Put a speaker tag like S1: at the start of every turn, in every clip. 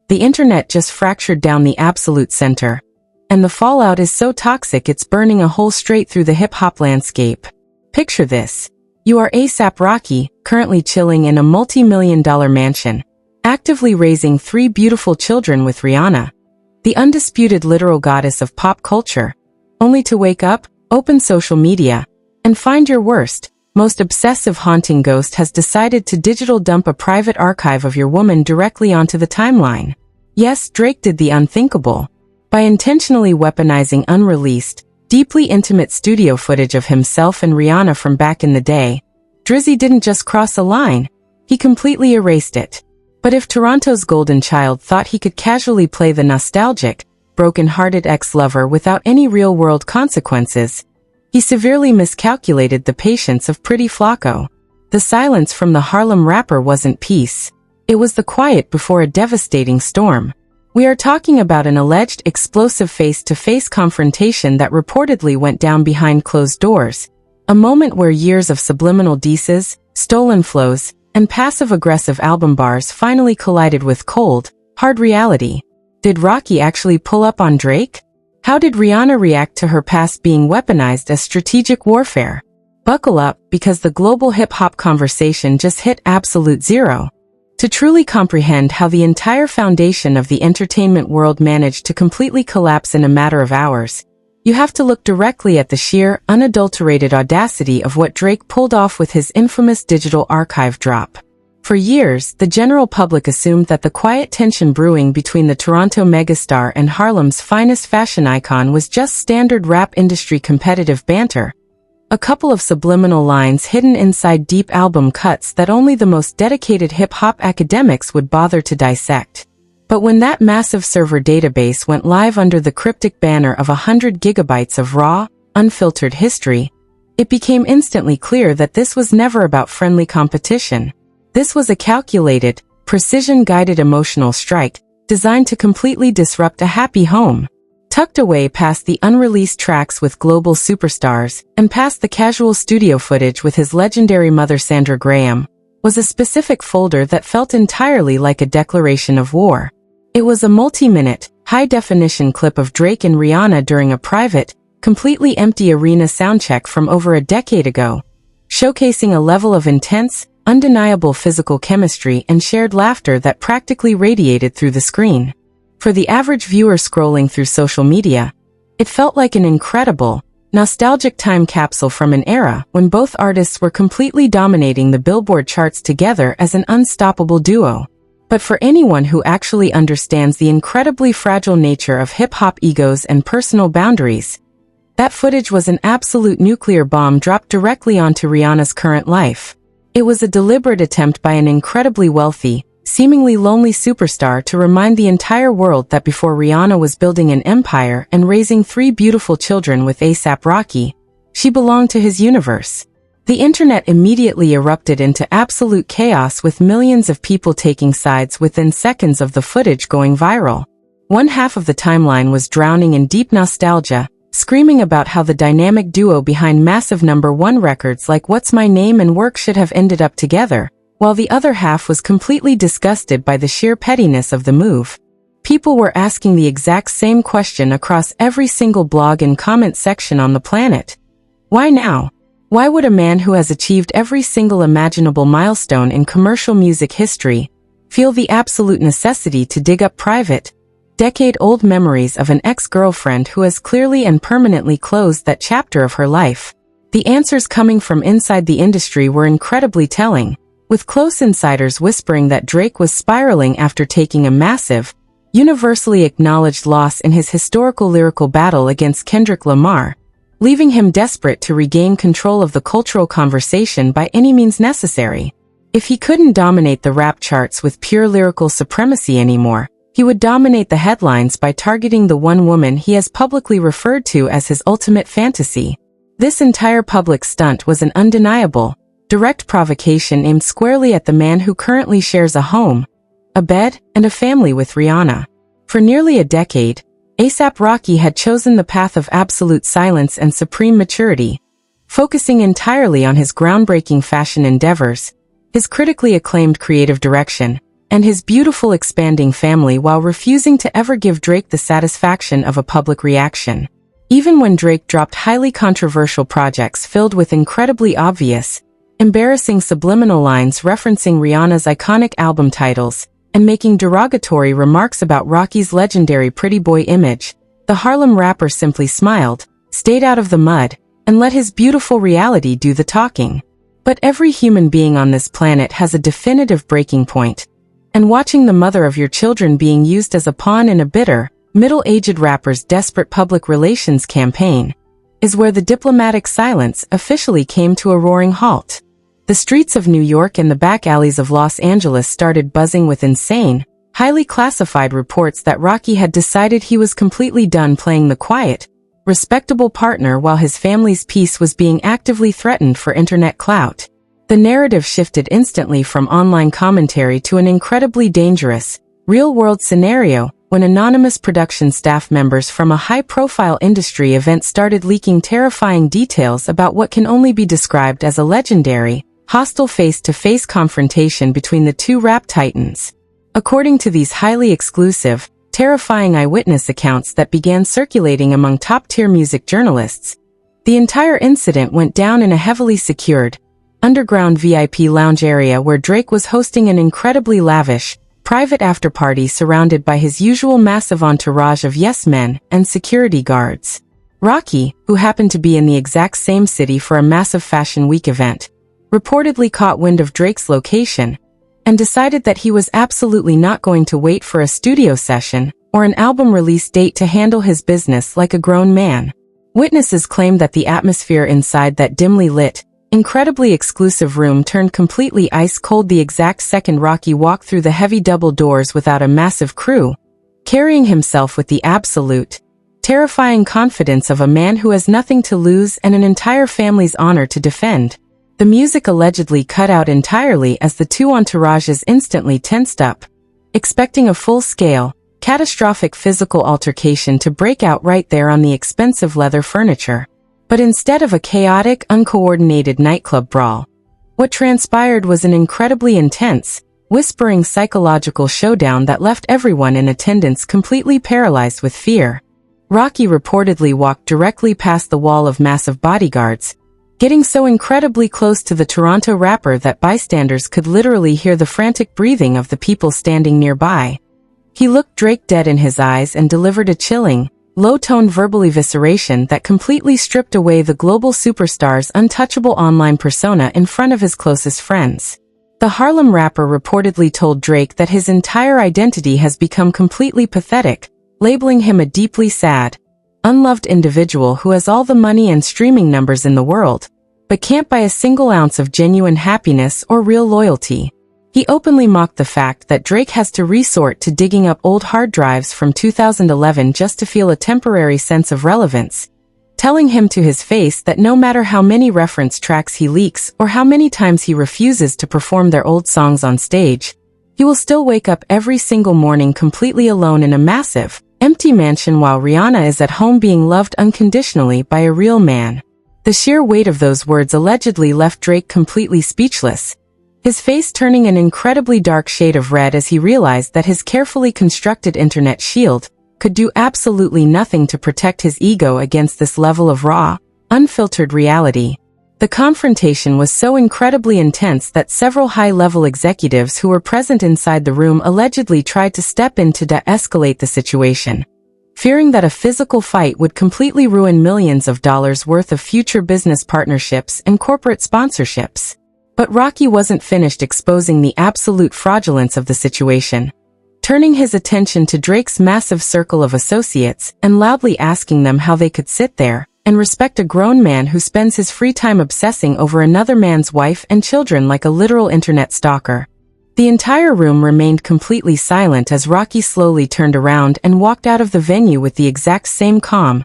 S1: The internet just fractured down the absolute center. And the fallout is so toxic it's burning a hole straight through the hip-hop landscape. Picture this. You are A$AP Rocky, currently chilling in a multi-million-dollar mansion, actively raising 3 beautiful children with Rihanna, the undisputed literal goddess of pop culture, only to wake up, open social media, and find your worst, most obsessive haunting ghost has decided to digital dump a private archive of your woman directly onto the timeline. Yes, Drake did the unthinkable. By intentionally weaponizing unreleased, deeply intimate studio footage of himself and Rihanna from back in the day, Drizzy didn't just cross a line, he completely erased it. But if Toronto's golden child thought he could casually play the nostalgic, broken-hearted ex-lover without any real-world consequences, he severely miscalculated the patience of Pretty Flacco. The silence from the Harlem rapper wasn't peace. It was the quiet before a devastating storm. We are talking about an alleged explosive face-to-face confrontation that reportedly went down behind closed doors, a moment where years of subliminal disses, stolen flows, and passive-aggressive album bars finally collided with cold, hard reality. Did Rocky actually pull up on Drake? How did Rihanna react to her past being weaponized as strategic warfare? Buckle up, because the global hip-hop conversation just hit absolute zero. To truly comprehend how the entire foundation of the entertainment world managed to completely collapse in a matter of hours, you have to look directly at the sheer, unadulterated audacity of what Drake pulled off with his infamous digital archive drop. For years, the general public assumed that the quiet tension brewing between the Toronto megastar and Harlem's finest fashion icon was just standard rap industry competitive banter. A couple of subliminal lines hidden inside deep album cuts that only the most dedicated hip-hop academics would bother to dissect. But when that massive server database went live under the cryptic banner of 100 gigabytes of raw, unfiltered history, it became instantly clear that this was never about friendly competition. This was a calculated, precision-guided emotional strike, designed to completely disrupt a happy home. Tucked away past the unreleased tracks with global superstars, and past the casual studio footage with his legendary mother Sandra Graham, was a specific folder that felt entirely like a declaration of war. It was a multi-minute, high-definition clip of Drake and Rihanna during a private, completely empty arena soundcheck from over a decade ago, showcasing a level of intense, undeniable physical chemistry and shared laughter that practically radiated through the screen. For the average viewer scrolling through social media, it felt like an incredible, nostalgic time capsule from an era when both artists were completely dominating the Billboard charts together as an unstoppable duo. But for anyone who actually understands the incredibly fragile nature of hip-hop egos and personal boundaries, that footage was an absolute nuclear bomb dropped directly onto Rihanna's current life. It was a deliberate attempt by an incredibly wealthy, seemingly lonely superstar to remind the entire world that before Rihanna was building an empire and raising 3 beautiful children with A$AP Rocky, she belonged to his universe. The internet immediately erupted into absolute chaos with millions of people taking sides within seconds of the footage going viral. One half of the timeline was drowning in deep nostalgia, screaming about how the dynamic duo behind massive #1 records like What's My Name and Work should have ended up together, while the other half was completely disgusted by the sheer pettiness of the move. People were asking the exact same question across every single blog and comment section on the planet. Why now? Why would a man who has achieved every single imaginable milestone in commercial music history feel the absolute necessity to dig up private, decade-old memories of an ex-girlfriend who has clearly and permanently closed that chapter of her life? The answers coming from inside the industry were incredibly telling, with close insiders whispering that Drake was spiraling after taking a massive, universally acknowledged loss in his historical lyrical battle against Kendrick Lamar, leaving him desperate to regain control of the cultural conversation by any means necessary. If he couldn't dominate the rap charts with pure lyrical supremacy anymore, he would dominate the headlines by targeting the one woman he has publicly referred to as his ultimate fantasy. This entire public stunt was an undeniable, direct provocation aimed squarely at the man who currently shares a home, a bed, and a family with Rihanna. For nearly a decade, A$AP Rocky had chosen the path of absolute silence and supreme maturity, focusing entirely on his groundbreaking fashion endeavors, his critically acclaimed creative direction, and his beautiful expanding family while refusing to ever give Drake the satisfaction of a public reaction. Even when Drake dropped highly controversial projects filled with incredibly obvious, embarrassing subliminal lines referencing Rihanna's iconic album titles, and making derogatory remarks about Rocky's legendary pretty boy image, the Harlem rapper simply smiled, stayed out of the mud, and let his beautiful reality do the talking. But every human being on this planet has a definitive breaking point, and watching the mother of your children being used as a pawn in a bitter, middle-aged rapper's desperate public relations campaign is where the diplomatic silence officially came to a roaring halt. The streets of New York and the back alleys of Los Angeles started buzzing with insane, highly classified reports that Rocky had decided he was completely done playing the quiet, respectable partner while his family's peace was being actively threatened for internet clout. The narrative shifted instantly from online commentary to an incredibly dangerous, real-world scenario when anonymous production staff members from a high-profile industry event started leaking terrifying details about what can only be described as a legendary, hostile face-to-face confrontation between the two rap titans. According to these highly exclusive, terrifying eyewitness accounts that began circulating among top-tier music journalists, the entire incident went down in a heavily secured, underground VIP lounge area where Drake was hosting an incredibly lavish, private after-party surrounded by his usual massive entourage of yes-men and security guards. Rocky, who happened to be in the exact same city for a massive Fashion Week event, reportedly caught wind of Drake's location and decided that he was absolutely not going to wait for a studio session or an album release date to handle his business like a grown man. Witnesses claim that the atmosphere inside that dimly lit, incredibly exclusive room turned completely ice-cold the exact second Rocky walked through the heavy double doors without a massive crew, carrying himself with the absolute, terrifying confidence of a man who has nothing to lose and an entire family's honor to defend. The music allegedly cut out entirely as the two entourages instantly tensed up, expecting a full-scale, catastrophic physical altercation to break out right there on the expensive leather furniture. But instead of a chaotic, uncoordinated nightclub brawl, what transpired was an incredibly intense, whispering psychological showdown that left everyone in attendance completely paralyzed with fear. Rocky reportedly walked directly past the wall of massive bodyguards, getting so incredibly close to the Toronto rapper that bystanders could literally hear the frantic breathing of the people standing nearby. He looked Drake dead in his eyes and delivered a chilling, low-toned verbal evisceration that completely stripped away the global superstar's untouchable online persona in front of his closest friends. The Harlem rapper reportedly told Drake that his entire identity has become completely pathetic, labeling him a deeply sad, unloved individual who has all the money and streaming numbers in the world, but can't buy a single ounce of genuine happiness or real loyalty. He openly mocked the fact that Drake has to resort to digging up old hard drives from 2011 just to feel a temporary sense of relevance, telling him to his face that no matter how many reference tracks he leaks or how many times he refuses to perform their old songs on stage, he will still wake up every single morning completely alone in a massive, empty mansion while Rihanna is at home being loved unconditionally by a real man. The sheer weight of those words allegedly left Drake completely speechless, his face turning an incredibly dark shade of red as he realized that his carefully constructed internet shield could do absolutely nothing to protect his ego against this level of raw, unfiltered reality. The confrontation was so incredibly intense that several high-level executives who were present inside the room allegedly tried to step in to de-escalate the situation, fearing that a physical fight would completely ruin millions of dollars worth of future business partnerships and corporate sponsorships. But Rocky wasn't finished exposing the absolute fraudulence of the situation, turning his attention to Drake's massive circle of associates and loudly asking them how they could sit there and respect a grown man who spends his free time obsessing over another man's wife and children like a literal internet stalker. The entire room remained completely silent as Rocky slowly turned around and walked out of the venue with the exact same calm,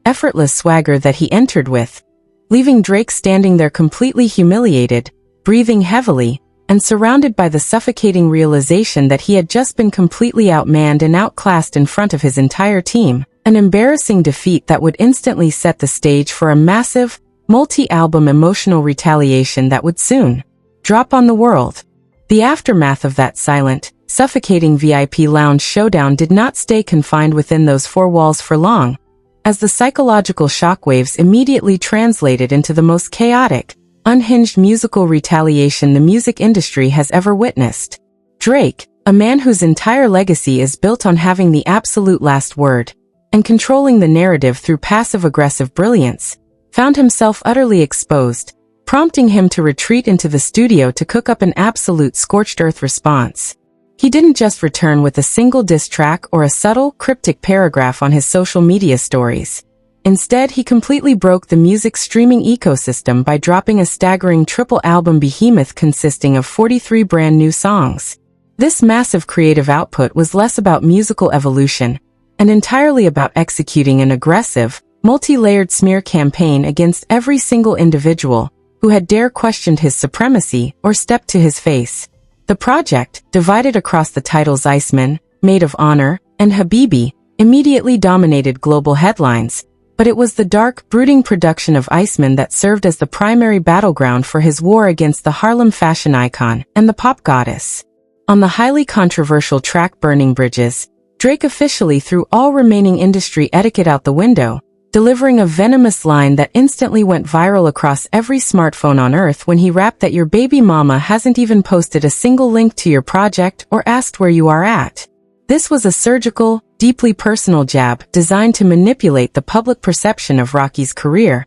S1: effortless swagger that he entered with, leaving Drake standing there completely humiliated, breathing heavily, and surrounded by the suffocating realization that he had just been completely outmanned and outclassed in front of his entire team, an embarrassing defeat that would instantly set the stage for a massive, multi-album emotional retaliation that would soon drop on the world. The aftermath of that silent, suffocating VIP lounge showdown did not stay confined within those four walls for long, as the psychological shockwaves immediately translated into the most chaotic, unhinged musical retaliation the music industry has ever witnessed. Drake, a man whose entire legacy is built on having the absolute last word and controlling the narrative through passive-aggressive brilliance, found himself utterly exposed, prompting him to retreat into the studio to cook up an absolute scorched-earth response. He didn't just return with a single diss track or a subtle, cryptic paragraph on his social media stories. Instead, he completely broke the music streaming ecosystem by dropping a staggering triple album behemoth consisting of 43 brand new songs. This massive creative output was less about musical evolution and entirely about executing an aggressive, multi-layered smear campaign against every single individual who had dare questioned his supremacy or stepped to his face. The project, divided across the titles Iceman, Maid of Honor, and Habibi, immediately dominated global headlines, but it was the dark, brooding production of Iceman that served as the primary battleground for his war against the Harlem fashion icon and the pop goddess. On the highly controversial track Burning Bridges, Drake officially threw all remaining industry etiquette out the window, delivering a venomous line that instantly went viral across every smartphone on Earth when he rapped that your baby mama hasn't even posted a single link to your project or asked where you are at. This was a surgical, deeply personal jab designed to manipulate the public perception of Rocky's career,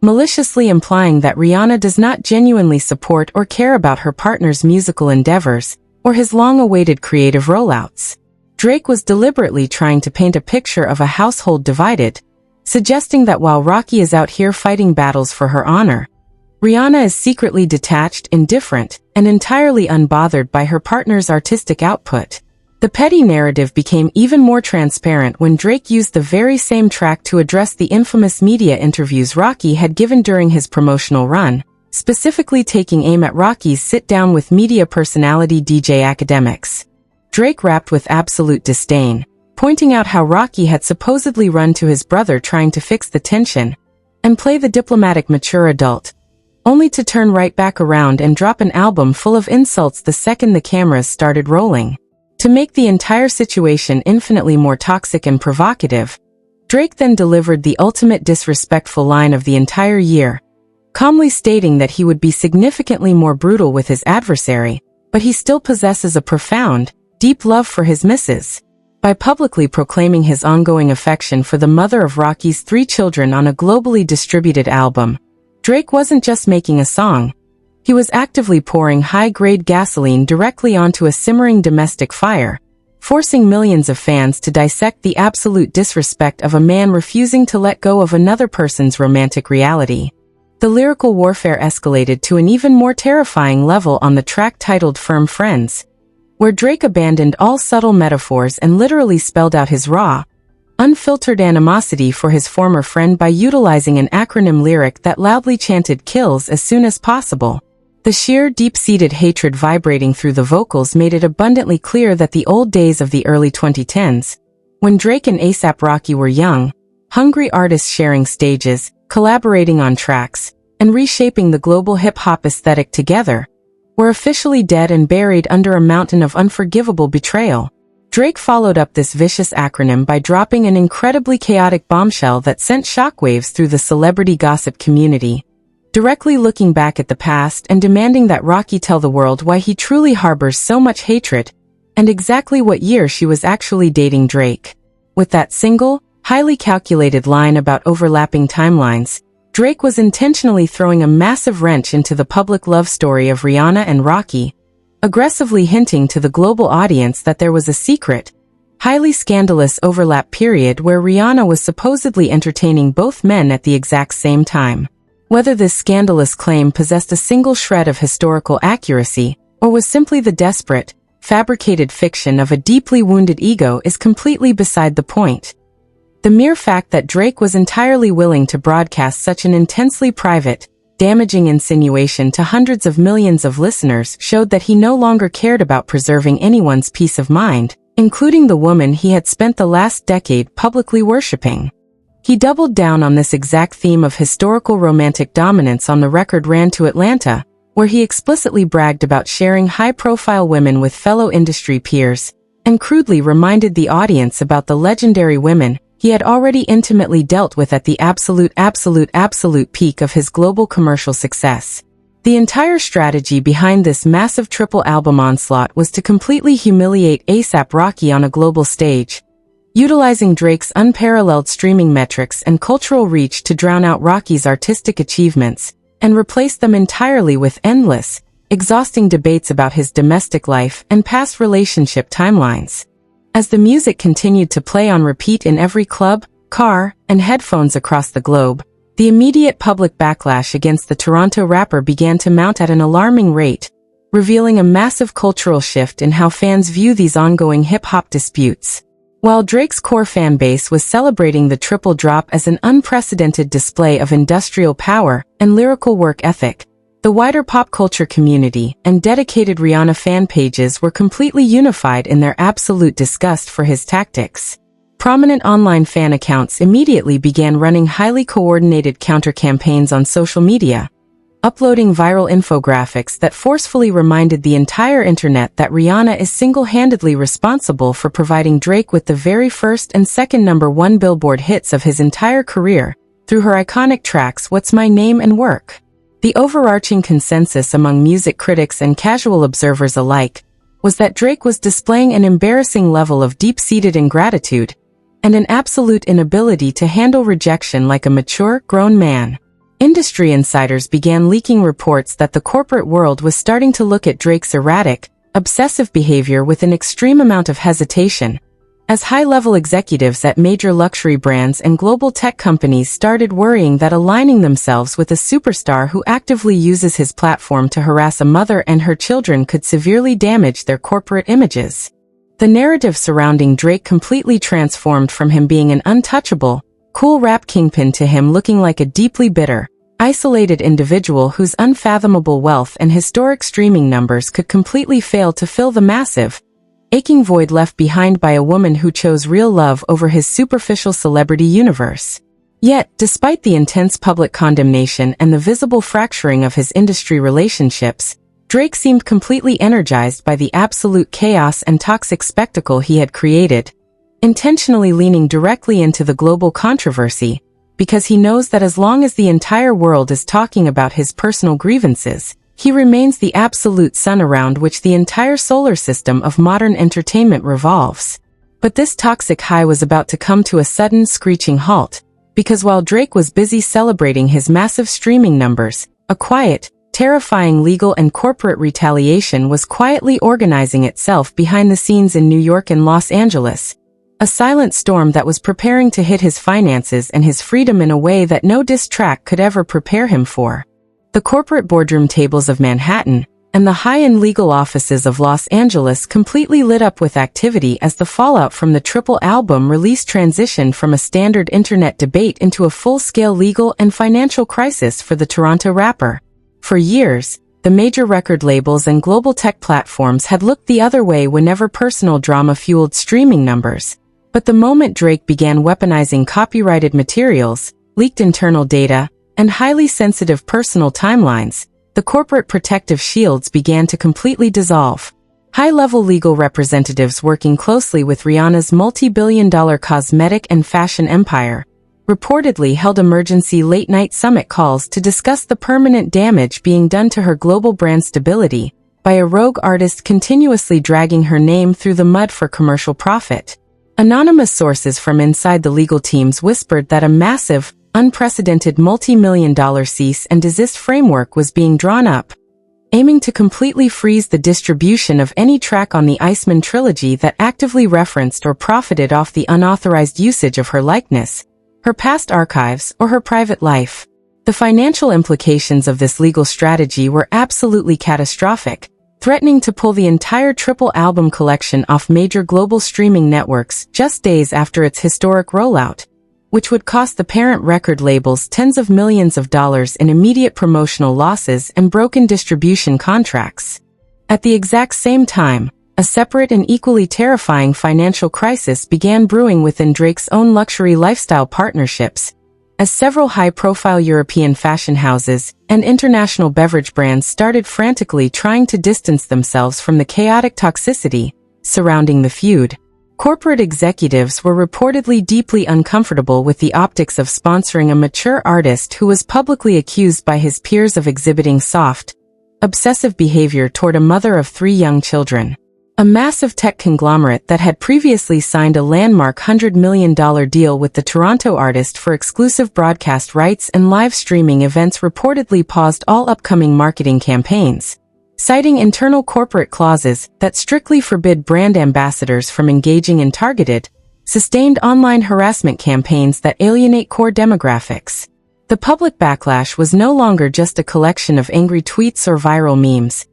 S1: maliciously implying that Rihanna does not genuinely support or care about her partner's musical endeavors or his long-awaited creative rollouts. Drake was deliberately trying to paint a picture of a household divided, suggesting that while Rocky is out here fighting battles for her honor, Rihanna is secretly detached, indifferent, and entirely unbothered by her partner's artistic output. The petty narrative became even more transparent when Drake used the very same track to address the infamous media interviews Rocky had given during his promotional run, specifically taking aim at Rocky's sit-down with media personality DJ Academics. Drake rapped with absolute disdain, pointing out how Rocky had supposedly run to his brother trying to fix the tension and play the diplomatic mature adult, only to turn right back around and drop an album full of insults the second the cameras started rolling. To make the entire situation infinitely more toxic and provocative, Drake then delivered the ultimate disrespectful line of the entire year, calmly stating that he would be significantly more brutal with his adversary, but he still possesses a profound, deep love for his missus. By publicly proclaiming his ongoing affection for the mother of Rocky's 3 children on a globally distributed album, Drake wasn't just making a song. He was actively pouring high-grade gasoline directly onto a simmering domestic fire, forcing millions of fans to dissect the absolute disrespect of a man refusing to let go of another person's romantic reality. The lyrical warfare escalated to an even more terrifying level on the track titled Firm Friends, where Drake abandoned all subtle metaphors and literally spelled out his raw, unfiltered animosity for his former friend by utilizing an acronym lyric that loudly chanted "kills as soon as possible." The sheer, deep-seated hatred vibrating through the vocals made it abundantly clear that the old days of the early 2010s, when Drake and A$AP Rocky were young, hungry artists sharing stages, collaborating on tracks, and reshaping the global hip-hop aesthetic together, were officially dead and buried under a mountain of unforgivable betrayal. Drake followed up this vicious acronym by dropping an incredibly chaotic bombshell that sent shockwaves through the celebrity gossip community, directly looking back at the past and demanding that Rocky tell the world why he truly harbors so much hatred, and exactly what year she was actually dating Drake. With that single, highly calculated line about overlapping timelines, Drake was intentionally throwing a massive wrench into the public love story of Rihanna and Rocky, aggressively hinting to the global audience that there was a secret, highly scandalous overlap period where Rihanna was supposedly entertaining both men at the exact same time. Whether this scandalous claim possessed a single shred of historical accuracy, or was simply the desperate, fabricated fiction of a deeply wounded ego is completely beside the point. The mere fact that Drake was entirely willing to broadcast such an intensely private, damaging insinuation to hundreds of millions of listeners showed that he no longer cared about preserving anyone's peace of mind, including the woman he had spent the last decade publicly worshipping. He doubled down on this exact theme of historical romantic dominance on the record Ran to Atlanta, where he explicitly bragged about sharing high-profile women with fellow industry peers, and crudely reminded the audience about the legendary women he had already intimately dealt with at the absolute peak of his global commercial success. The entire strategy behind this massive triple album onslaught was to completely humiliate A$AP Rocky on a global stage, utilizing Drake's unparalleled streaming metrics and cultural reach to drown out Rocky's artistic achievements, and replace them entirely with endless, exhausting debates about his domestic life and past relationship timelines. As the music continued to play on repeat in every club, car, and headphones across the globe, the immediate public backlash against the Toronto rapper began to mount at an alarming rate, revealing a massive cultural shift in how fans view these ongoing hip-hop disputes. While Drake's core fan base was celebrating the triple drop as an unprecedented display of industrial power and lyrical work ethic, the wider pop culture community and dedicated Rihanna fan pages were completely unified in their absolute disgust for his tactics. Prominent online fan accounts immediately began running highly coordinated counter-campaigns on social media, uploading viral infographics that forcefully reminded the entire internet that Rihanna is single-handedly responsible for providing Drake with the very first and second #1 Billboard hits of his entire career, through her iconic tracks What's My Name and Work. The overarching consensus among music critics and casual observers alike was that Drake was displaying an embarrassing level of deep-seated ingratitude and an absolute inability to handle rejection like a mature, grown man. Industry insiders began leaking reports that the corporate world was starting to look at Drake's erratic, obsessive behavior with an extreme amount of hesitation, as high-level executives at major luxury brands and global tech companies started worrying that aligning themselves with a superstar who actively uses his platform to harass a mother and her children could severely damage their corporate images. The narrative surrounding Drake completely transformed from him being an untouchable, cool rap kingpin to him looking like a deeply bitter, isolated individual whose unfathomable wealth and historic streaming numbers could completely fail to fill the massive, aching void left behind by a woman who chose real love over his superficial celebrity universe. Yet, despite the intense public condemnation and the visible fracturing of his industry relationships, Drake seemed completely energized by the absolute chaos and toxic spectacle he had created, intentionally leaning directly into the global controversy, because he knows that as long as the entire world is talking about his personal grievances, he remains the absolute sun around which the entire solar system of modern entertainment revolves. But this toxic high was about to come to a sudden screeching halt, because while Drake was busy celebrating his massive streaming numbers, a quiet, terrifying legal and corporate retaliation was quietly organizing itself behind the scenes in New York and Los Angeles, a silent storm that was preparing to hit his finances and his freedom in a way that no diss track could ever prepare him for. The corporate boardroom tables of Manhattan and the high-end legal offices of Los Angeles completely lit up with activity as the fallout from the triple album release transitioned from a standard internet debate into a full-scale legal and financial crisis for the Toronto rapper. For years, the major record labels and global tech platforms had looked the other way whenever personal drama fueled streaming numbers. But the moment Drake began weaponizing copyrighted materials, leaked internal data, and highly sensitive personal timelines, the corporate protective shields began to completely dissolve. High-level legal representatives working closely with Rihanna's multi-billion-dollar cosmetic and fashion empire reportedly held emergency late-night summit calls to discuss the permanent damage being done to her global brand stability by a rogue artist continuously dragging her name through the mud for commercial profit. Anonymous sources from inside the legal teams whispered that a massive, unprecedented multi-million-dollar cease and desist framework was being drawn up, aiming to completely freeze the distribution of any track on the Iceman trilogy that actively referenced or profited off the unauthorized usage of her likeness, her past archives, or her private life. The financial implications of this legal strategy were absolutely catastrophic, threatening to pull the entire triple album collection off major global streaming networks just days after its historic rollout, which would cost the parent record labels tens of millions of dollars in immediate promotional losses and broken distribution contracts. At the exact same time, a separate and equally terrifying financial crisis began brewing within Drake's own luxury lifestyle partnerships, as several high-profile European fashion houses and international beverage brands started frantically trying to distance themselves from the chaotic toxicity surrounding the feud. Corporate executives were reportedly deeply uncomfortable with the optics of sponsoring a mature artist who was publicly accused by his peers of exhibiting soft, obsessive behavior toward a mother of 3 young children. A massive tech conglomerate that had previously signed a landmark $100 million deal with the Toronto artist for exclusive broadcast rights and live streaming events reportedly paused all upcoming marketing campaigns, citing internal corporate clauses that strictly forbid brand ambassadors from engaging in targeted, sustained online harassment campaigns that alienate core demographics. The public backlash was no longer just a collection of angry tweets or viral memes.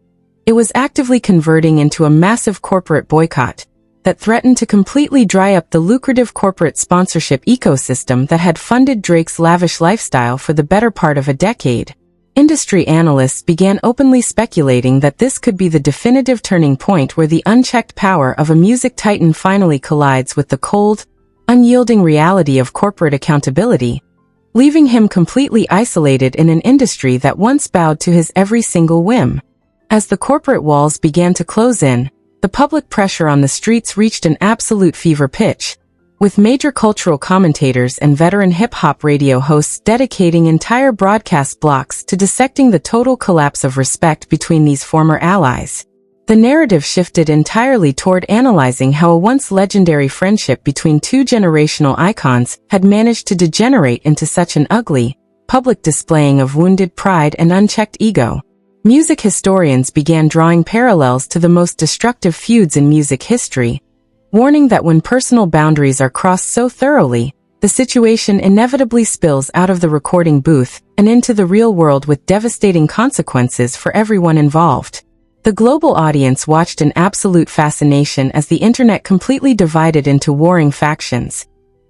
S1: It was actively converting into a massive corporate boycott that threatened to completely dry up the lucrative corporate sponsorship ecosystem that had funded Drake's lavish lifestyle for the better part of a decade. Industry analysts began openly speculating that this could be the definitive turning point where the unchecked power of a music titan finally collides with the cold, unyielding reality of corporate accountability, leaving him completely isolated in an industry that once bowed to his every single whim. As the corporate walls began to close in, the public pressure on the streets reached an absolute fever pitch, with major cultural commentators and veteran hip-hop radio hosts dedicating entire broadcast blocks to dissecting the total collapse of respect between these former allies. The narrative shifted entirely toward analyzing how a once legendary friendship between 2 generational icons had managed to degenerate into such an ugly, public displaying of wounded pride and unchecked ego. Music historians began drawing parallels to the most destructive feuds in music history, warning that when personal boundaries are crossed so thoroughly, the situation inevitably spills out of the recording booth and into the real world with devastating consequences for everyone involved. The global audience watched in absolute fascination as the internet completely divided into warring factions,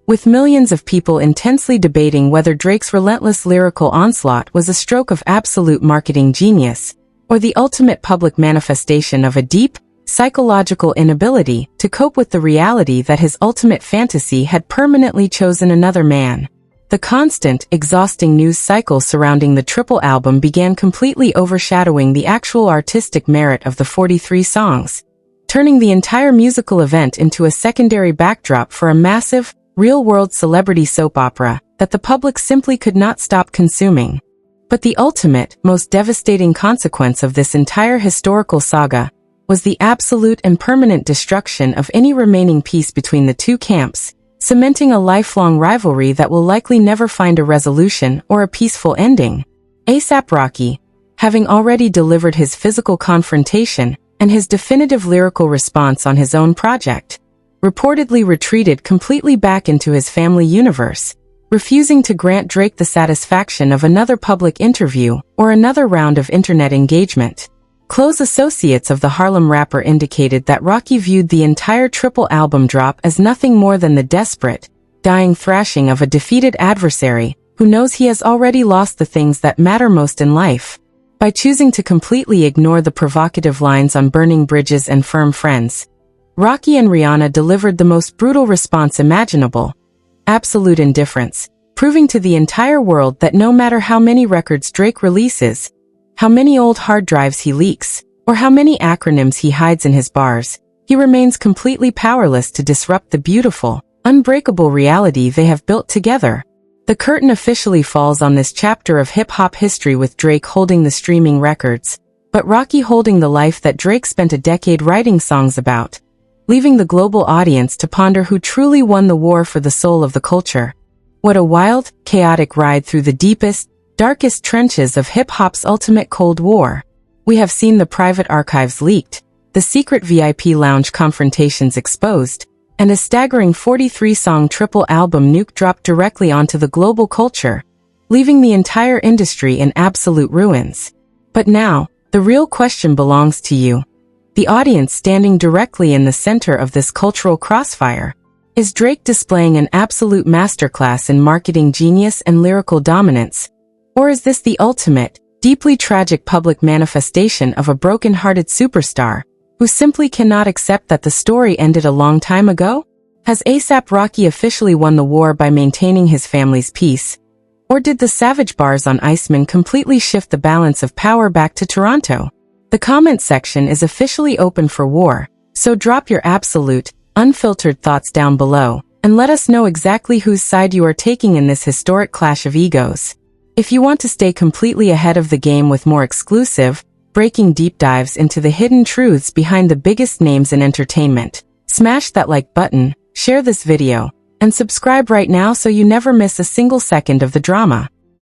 S1: with millions of people intensely debating whether Drake's relentless lyrical onslaught was a stroke of absolute marketing genius, or the ultimate public manifestation of a deep, psychological inability to cope with the reality that his ultimate fantasy had permanently chosen another man. The constant, exhausting news cycle surrounding the triple album began completely overshadowing the actual artistic merit of the 43 songs, turning the entire musical event into a secondary backdrop for a massive, real-world celebrity soap opera that the public simply could not stop consuming. But the ultimate, most devastating consequence of this entire historical saga was the absolute and permanent destruction of any remaining peace between the 2 camps, cementing a lifelong rivalry that will likely never find a resolution or a peaceful ending. A$AP Rocky, having already delivered his physical confrontation and his definitive lyrical response on his own project, reportedly retreated completely back into his family universe, refusing to grant Drake the satisfaction of another public interview or another round of internet engagement. Close associates of the Harlem rapper indicated that Rocky viewed the entire triple album drop as nothing more than the desperate, dying thrashing of a defeated adversary who knows he has already lost the things that matter most in life. By choosing to completely ignore the provocative lines on Burning Bridges and Firm Friends, Rocky and Rihanna delivered the most brutal response imaginable: absolute indifference, proving to the entire world that no matter how many records Drake releases, how many old hard drives he leaks, or how many acronyms he hides in his bars, he remains completely powerless to disrupt the beautiful, unbreakable reality they have built together. The curtain officially falls on this chapter of hip-hop history with Drake holding the streaming records, but Rocky holding the life that Drake spent a decade writing songs about, leaving the global audience to ponder who truly won the war for the soul of the culture. What a wild, chaotic ride through the deepest, darkest trenches of hip-hop's ultimate Cold War. We have seen the private archives leaked, the secret VIP lounge confrontations exposed, and a staggering 43-song triple album nuke dropped directly onto the global culture, leaving the entire industry in absolute ruins. But now, the real question belongs to you, the audience standing directly in the center of this cultural crossfire. Is Drake displaying an absolute masterclass in marketing genius and lyrical dominance? Or is this the ultimate, deeply tragic public manifestation of a broken-hearted superstar who simply cannot accept that the story ended a long time ago? Has A$AP Rocky officially won the war by maintaining his family's peace, Or did the savage bars on Iceman completely shift the balance of power back to Toronto? The comment section is officially open for war, so drop your absolute, unfiltered thoughts down below, and let us know exactly whose side you are taking in this historic clash of egos. If you want to stay completely ahead of the game with more exclusive, breaking deep dives into the hidden truths behind the biggest names in entertainment, smash that like button, share this video, and subscribe right now so you never miss a single second of the drama.